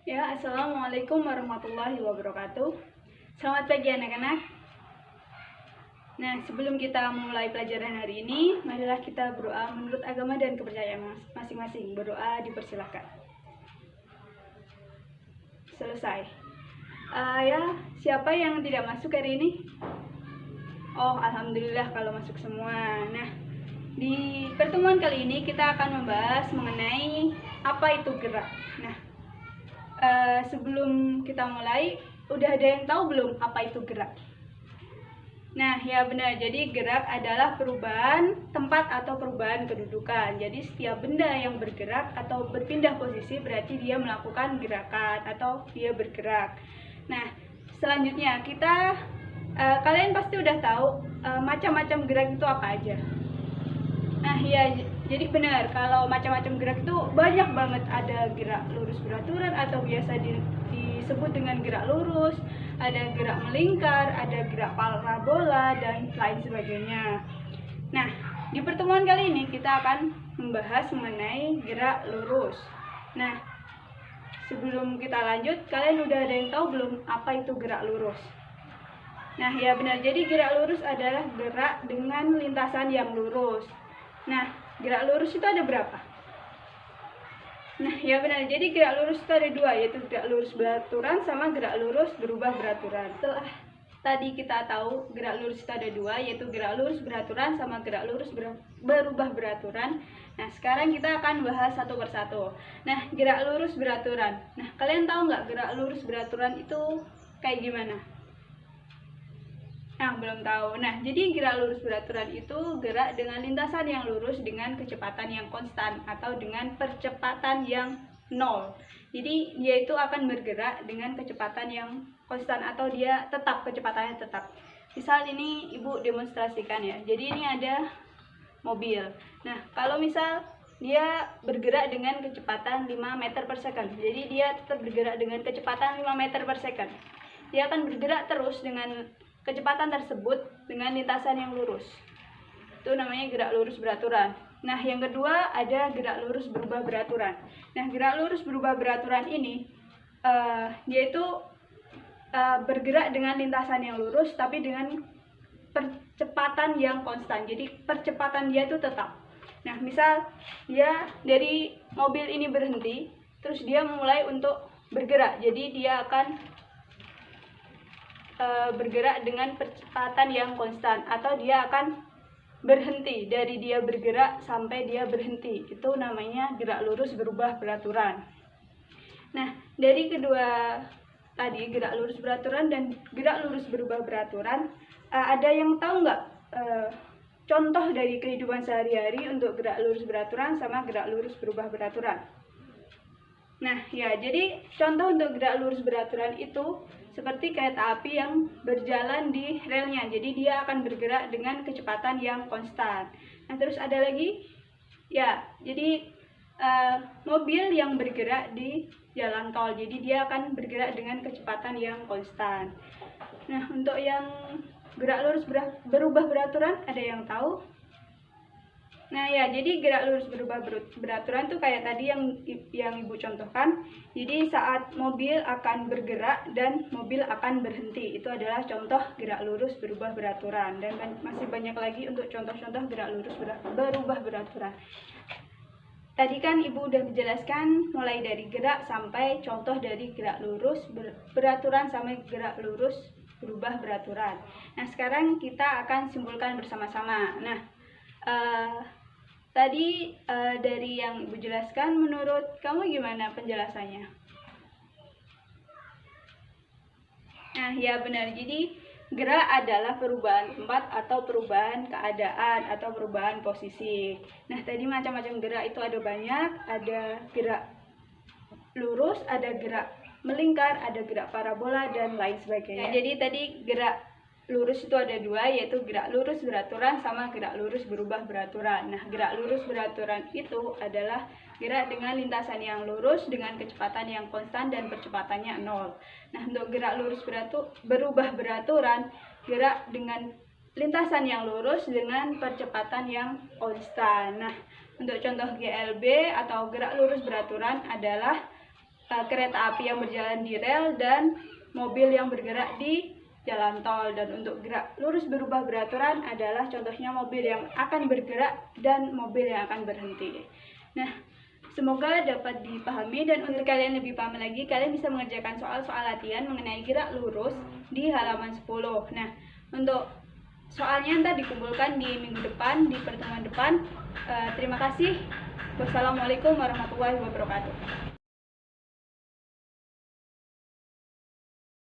Ya, Assalamualaikum warahmatullahi wabarakatuh. Selamat pagi anak-anak. Nah, sebelum kita mulai pelajaran hari ini, marilah kita berdoa menurut agama dan kepercayaan masing-masing. Berdoa dipersilakan. Selesai. Ya, siapa yang tidak masuk hari ini? Oh, alhamdulillah kalau masuk semua. Nah, di pertemuan kali ini kita akan membahas mengenai apa itu gerak. Nah, sebelum kita mulai, udah ada yang tahu belum apa itu gerak? Nah, ya benar. Jadi gerak adalah perubahan tempat atau perubahan kedudukan. Jadi setiap benda yang bergerak atau berpindah posisi berarti dia melakukan gerakan atau dia bergerak. Nah, selanjutnya kalian pasti udah tahu macam-macam gerak itu apa aja. Nah, ya jadi benar, kalau macam-macam gerak itu banyak banget. Ada gerak lurus beraturan atau biasa disebut dengan gerak lurus, ada gerak melingkar, ada gerak parabola, dan lain sebagainya. Nah, di pertemuan kali ini kita akan membahas mengenai gerak lurus. Nah, sebelum kita lanjut, kalian udah ada yang tahu belum apa itu gerak lurus? Nah, ya benar, jadi gerak lurus adalah gerak dengan lintasan yang lurus. Nah, gerak lurus itu ada berapa? Nah, ya benar. Jadi gerak lurus itu ada dua, yaitu gerak lurus beraturan sama gerak lurus berubah beraturan. Setelah tadi kita tahu gerak lurus itu ada dua, yaitu gerak lurus beraturan sama gerak lurus berubah beraturan. Nah, sekarang kita akan bahas satu persatu. Nah, gerak lurus beraturan. Nah, kalian tahu nggak gerak lurus beraturan itu kayak gimana? Nah, belum tahu. Nah, jadi gerak lurus beraturan itu gerak dengan lintasan yang lurus dengan kecepatan yang konstan atau dengan percepatan yang nol. Jadi dia itu akan bergerak dengan kecepatan yang konstan atau dia tetap, kecepatannya tetap. Misal ini Ibu demonstrasikan ya. Jadi ini ada mobil. Nah, kalau misal dia bergerak dengan kecepatan 5 meter per second. Jadi dia tetap bergerak dengan kecepatan 5 meter per second. Dia akan bergerak terus dengan kecepatan tersebut dengan lintasan yang lurus. Itu namanya gerak lurus beraturan. Nah, yang kedua ada gerak lurus berubah beraturan. Nah, gerak lurus berubah beraturan ini dia itu bergerak dengan lintasan yang lurus tapi dengan percepatan yang konstan. Jadi percepatan dia itu tetap. Nah, misal dia dari mobil ini berhenti, terus dia mulai untuk bergerak. Jadi dia akan bergerak dengan percepatan yang konstan atau dia akan berhenti dari dia bergerak sampai dia berhenti. Itu namanya gerak lurus berubah beraturan. Nah, dari kedua tadi gerak lurus beraturan dan gerak lurus berubah beraturan, ada yang tahu nggak contoh dari kehidupan sehari-hari untuk gerak lurus beraturan sama gerak lurus berubah beraturan? Nah, ya, jadi contoh untuk gerak lurus beraturan itu seperti kereta api yang berjalan di relnya. Jadi dia akan bergerak dengan kecepatan yang konstan. Nah, terus ada lagi, ya, jadi mobil yang bergerak di jalan tol. Jadi dia akan bergerak dengan kecepatan yang konstan. Nah, untuk yang gerak lurus berubah beraturan, ada yang tahu? Nah, ya, jadi gerak lurus berubah beraturan tuh kayak tadi yang Ibu contohkan. Jadi saat mobil akan bergerak dan mobil akan berhenti. Itu adalah contoh gerak lurus berubah beraturan. Dan masih banyak lagi untuk contoh-contoh gerak lurus berubah beraturan. Tadi kan Ibu udah menjelaskan mulai dari gerak sampai contoh dari gerak lurus beraturan sampai gerak lurus berubah beraturan. Nah, sekarang kita akan simpulkan bersama-sama. Nah, tadi dari yang Ibu jelaskan, menurut kamu gimana penjelasannya? Nah, ya benar. Jadi gerak adalah perubahan tempat atau perubahan keadaan atau perubahan posisi. Nah, tadi macam-macam gerak itu ada banyak. Ada gerak lurus, ada gerak melingkar, ada gerak parabola, dan lain sebagainya. Nah, jadi tadi gerak lurus itu ada dua, yaitu gerak lurus beraturan sama gerak lurus berubah beraturan. Nah, gerak lurus beraturan itu adalah gerak dengan lintasan yang lurus dengan kecepatan yang konstan dan percepatannya 0. Nah, untuk gerak lurus berubah beraturan, gerak dengan lintasan yang lurus dengan percepatan yang konstan. Nah, untuk contoh GLB atau gerak lurus beraturan adalah kereta api yang berjalan di rel dan mobil yang bergerak di jalan tol. Dan untuk gerak lurus berubah beraturan adalah contohnya mobil yang akan bergerak dan mobil yang akan berhenti. Nah, semoga dapat dipahami, dan untuk kalian lebih paham lagi, kalian bisa mengerjakan soal-soal latihan mengenai gerak lurus di halaman 10. Nah, untuk soalnya ntar dikumpulkan di minggu depan, di pertemuan depan. Terima kasih. Wassalamualaikum warahmatullahi wabarakatuh.